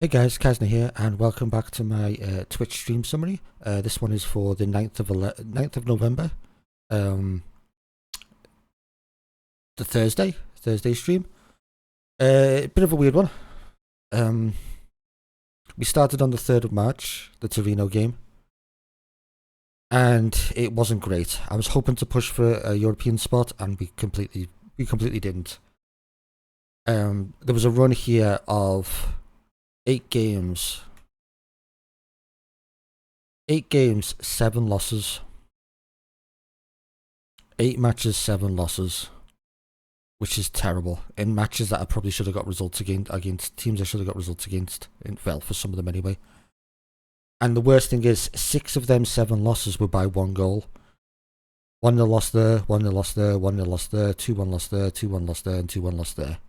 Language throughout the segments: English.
Hey guys, Kazna here, and welcome back to my Twitch stream summary. This one is for the 9th of November, the Thursday stream. Bit of a weird one. We started on the 3rd of March, the Torino game, and it wasn't great. I was hoping to push for a European spot, and we completely didn't. There was a run here of 8 games, 7 losses. 8 matches, 7 losses, which is terrible. In matches that I probably should have got results against teams I should have got results against. Well, for some of them anyway. And the worst thing is, 6 of them 7 losses were by 1 goal. 1-0 loss there, 1-0 loss there, 1-0 loss there, 2-1 loss there, 2-1 loss there, and 2-1 loss there.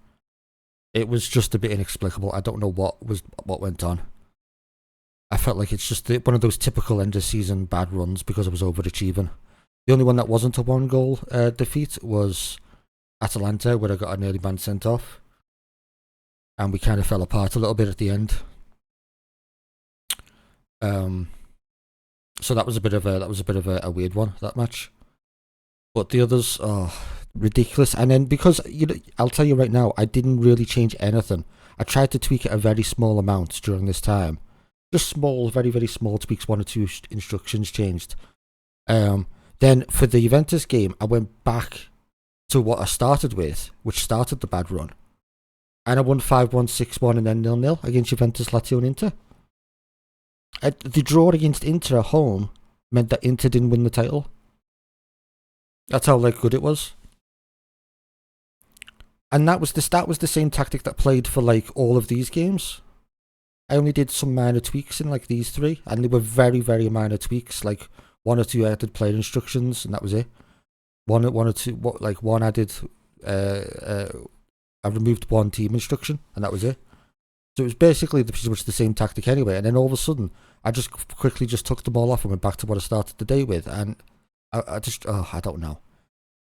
It was just a bit inexplicable. I don't know what went on. I felt like it's just one of those typical end of season bad runs because I was overachieving. The only one that wasn't a 1-goal defeat was Atalanta, where I got an early man sent off, and we kind of fell apart a little bit at the end. So that was a bit of a weird one, that match. But the others, ridiculous. And then because I'll tell you right now, I didn't really change anything. I tried to tweak it a very small amount during this time, just small, very very small tweaks. 1 or 2 instructions changed. Then for the Juventus game, I went back to what I started with, which started the bad run, and I won 5-1, 6-1, and then 0-0 against Juventus, Lazio, and Inter. The draw against Inter at home meant that Inter didn't win the title. That's how good it was. And that was the same tactic that played for all of these games. I only did some minor tweaks in these 3, and they were very very minor tweaks, 1 or 2 added player instructions, and that was it. One or two, one added, I removed 1 team instruction, and that was it. So it was basically pretty much the same tactic anyway. And then all of a sudden, I just quickly took them all off and went back to what I started the day with, and I don't know.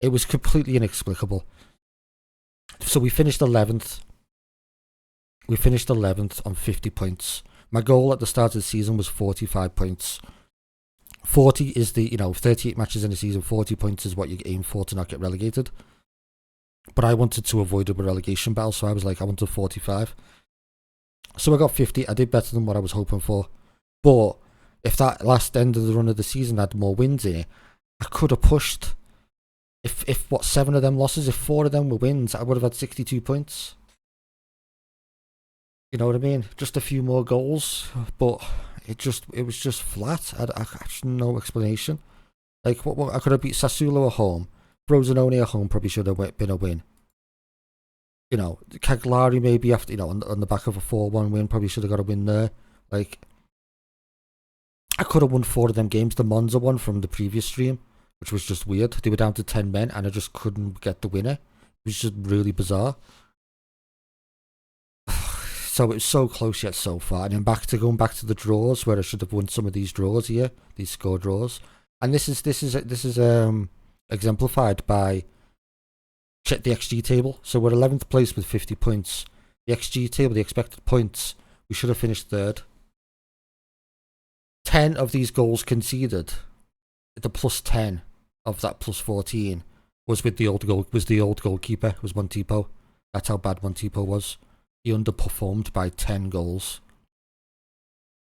It was completely inexplicable. So we finished 11th. We finished 11th on 50 points. My goal at the start of the season was 45 points. 40 is 38 matches in a season, 40 points is what you aim for to not get relegated. But I wanted to avoid a relegation battle, so I was I wanted 45. So I got 50. I did better than what I was hoping for. But if that last end of the run of the season had more wins in it, I could have pushed. If 7 of them losses, if 4 of them were wins, I would have had 62 points. You know what I mean? Just a few more goals, but it was just flat. I had no explanation. What I could have beat Sassuolo at home, Frosinone at home probably should have been a win. Cagliari maybe after on the back of a 4-1 win probably should have got a win there. I could have won 4 of them games. The Monza one from the previous stream, which was just weird. They were down to 10 men and I just couldn't get the winner. It was just really bizarre. So it was so close yet so far. And then going back to the draws, where I should have won some of these draws here, these score draws. And this is exemplified by check the XG table. So we're 11th place with 50 points. The XG table, the expected points, we should have finished 3rd. 10 of these goals conceded, the plus 10 of that plus 14 was with the old goalkeeper, was Montipo. That's how bad Montipo was. He underperformed by 10 goals.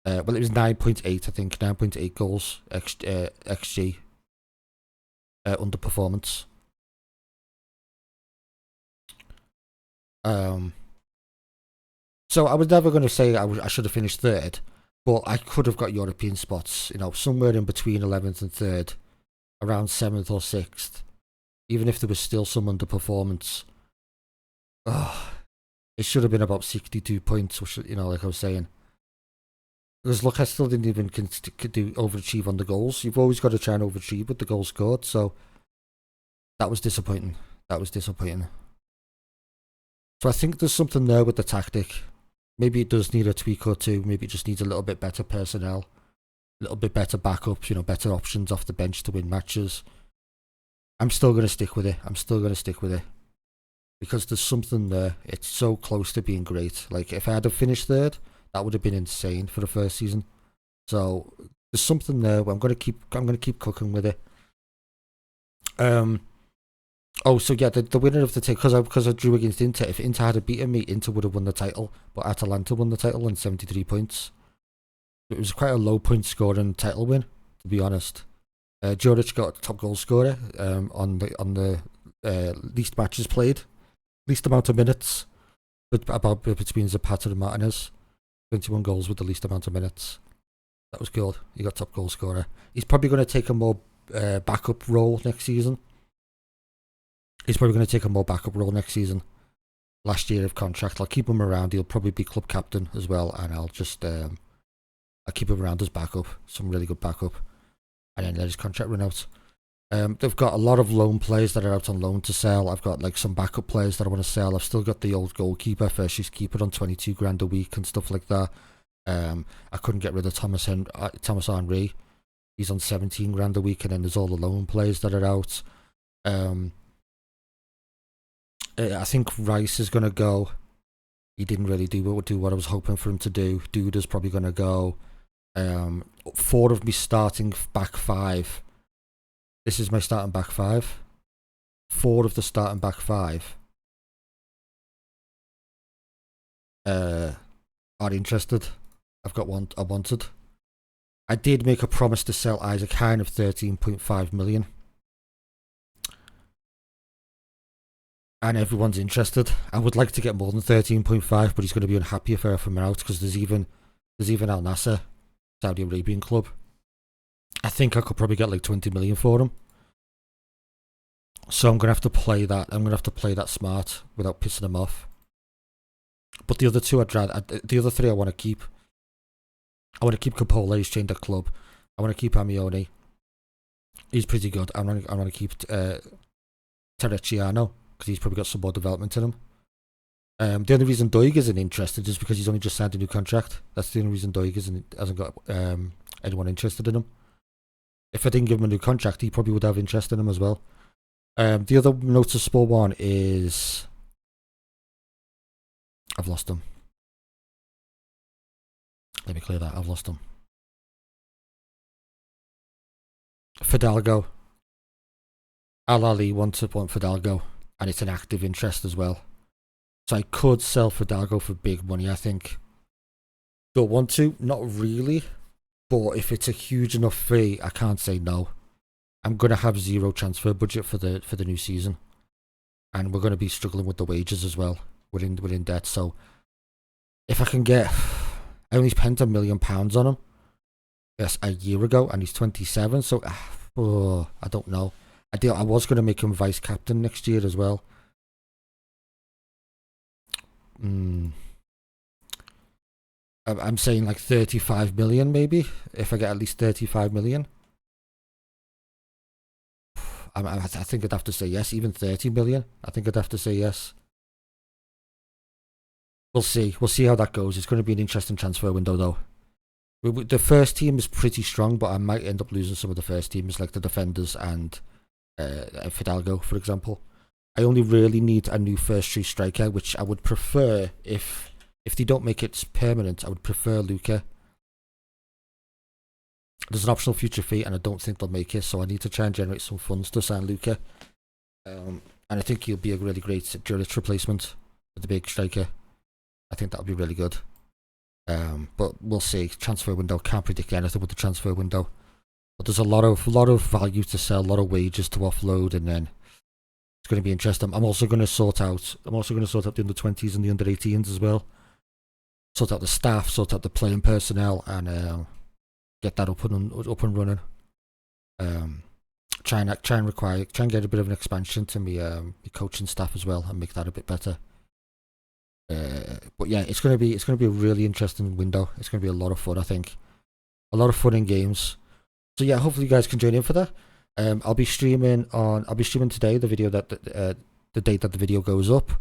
Well, it was 9.8, I think. 9.8 goals XG underperformance. So I was never going to say I should have finished 3rd, but I could have got European spots. Somewhere in between 11th and 3rd, around 7th or 6th. Even if there was still some underperformance. It should have been about 62 points, which, like I was saying. Because look, I still didn't even overachieve on the goals. You've always got to try and overachieve with the goals scored, so that was disappointing. So I think there's something there with the tactic. Maybe it does need a tweak or 2. Maybe it just needs a little bit better personnel. A little bit better backups, better options off the bench to win matches. I'm still going to stick with it. Because there's something there. It's so close to being great. If I had finished 3rd, That would have been insane for the first season. So there's something there. I'm gonna keep cooking with it. Oh, so yeah, the winner of the title, because I drew against Inter. If Inter had beaten me, Inter would have won the title, but Atalanta won the title on 73 points. It was quite a low point scoring title win, to be honest. Juric got top goal scorer on the least matches played, least amount of minutes, but about between Zapata and Martinez. 21 goals with the least amount of minutes. That was good. He got top goal scorer. He's probably going to take a more backup role next season. Last year of contract. I'll keep him around. He'll probably be club captain as well, and I'll just I'll keep him around as backup, some really good backup, and then let his contract run out. They've got a lot of loan players that are out on loan to sell. I've got like some backup players that I want to sell. I've still got the old goalkeeper, first choice keeper, on 22 grand a week and stuff like that. I couldn't get rid of Thomas Henry. He's on 17 grand a week, and then there's all the loan players that are out. I think Rice is going to go. He didn't really do what I was hoping for him to do. Duda's probably going to go. 4 of me starting back 5. This is my starting back 5. 4 of the starting back 5 are interested. I've got one I wanted. I did make a promise to sell Isaac Hine of 13.5 million. And everyone's interested. I would like to get more than 13.5, but he's going to be unhappy if I offer him out, because there's even Al Nassr, Saudi Arabian club. I think I could probably get like 20 million for him. So I'm going to have to play that. I'm going to have to play that smart without pissing him off. But the other 2 the other 3 I want to keep. I want to keep Capola, he's chained at club. I want to keep Amioni. He's pretty good. I want to keep Terracciano, because he's probably got some more development in him. The only reason Doig isn't interested is because he's only just signed a new contract. That's the only reason Doig hasn't got anyone interested in him. If I didn't give him a new contract, he probably would have interest in him as well. The other noticeable one is... I've lost him. Let me clear that. I've lost him. Fidalgo. Al Ali wants Fidalgo, and it's an active interest as well. So I could sell Fidalgo for big money, I think. Do I want to? Not really. But if it's a huge enough fee, I can't say no. I'm going to have 0 transfer budget for the new season. And we're going to be struggling with the wages as well. We're in debt, so... If I can get... I only spent £1 million on him. Yes, a year ago, and he's 27, so... I don't know. I was going to make him vice captain next year as well. I'm saying like 35 million maybe, if I get at least 35 million. I think I'd have to say yes, even 30 million. I think I'd have to say yes. We'll see how that goes. It's going to be an interesting transfer window though. The first team is pretty strong, but I might end up losing some of the first teams, like the defenders and Fidalgo, for example. I only really need a new first choice striker, which I would prefer if they don't make it permanent. I would prefer Luca. There's an optional future fee, and I don't think they'll make it, so I need to try and generate some funds to sign Luca. And I think he'll be a really great Juric replacement for the big striker. I think that'll be really good. But we'll see. Transfer window, can't predict anything with the transfer window. But there's a lot of value to sell, a lot of wages to offload, and then it's going to be interesting. I'm also going to sort out the under 20s and the under 18s as well. Sort out the staff, sort out the playing personnel, and get that up and running. Try and get a bit of an expansion to me coaching staff as well, and make that a bit better. But yeah, it's gonna be a really interesting window. It's gonna be a lot of fun, I think. A lot of fun in games. So yeah, hopefully you guys can join in for that. I'll be streaming today the video that the date that the video goes up,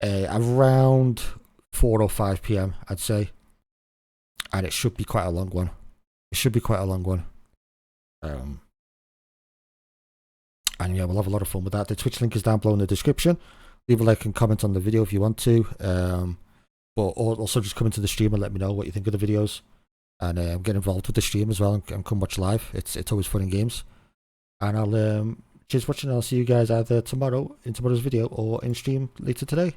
around 4 or 5 p.m. I'd say, and it should be quite a long one. And yeah, we'll have a lot of fun with that. The Twitch link is down below in the description. Leave a like and comment on the video if you want to. but also just come into the stream and let me know what you think of the videos, and get involved with the stream as well, and come watch live. It's always fun and games. And I'll cheers for watching. I'll see you guys either tomorrow in tomorrow's video or in stream later today.